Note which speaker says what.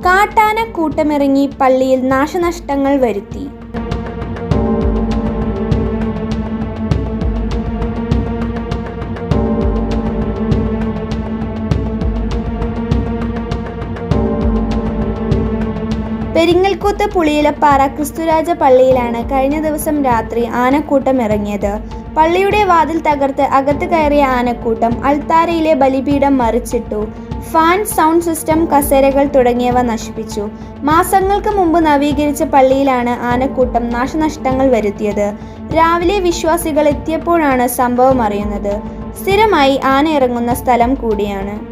Speaker 1: കാട്ടാന കൂട്ടമിറങ്ങി പള്ളിയിൽ നാശനഷ്ടങ്ങൾ വരുത്തി. പെരിങ്ങൽകുത്ത് പുളിയിലപ്പാറ ക്രിസ്തുരാജ പള്ളിയിലാണ് കഴിഞ്ഞ ദിവസം രാത്രി ആനക്കൂട്ടം ഇറങ്ങിയത്. പള്ളിയുടെ വാതിൽ തകർത്ത് അകത്ത് കയറിയ ആനക്കൂട്ടം അൾത്താരയിലെ ബലിപീഠം മറിച്ചിട്ടു. ഫാൻ, സൗണ്ട് സിസ്റ്റം, കസേരകൾ തുടങ്ങിയവ നശിപ്പിച്ചു. മാസങ്ങൾക്ക് മുമ്പ് നവീകരിച്ച പള്ളിയിലാണ് ആനക്കൂട്ടം നാശനഷ്ടങ്ങൾ വരുത്തിയത്. രാവിലെ വിശ്വാസികൾ എത്തിയപ്പോഴാണ് സംഭവം അറിയുന്നത്. സ്ഥിരമായി ആന ഇറങ്ങുന്ന സ്ഥലം കൂടിയാണ്.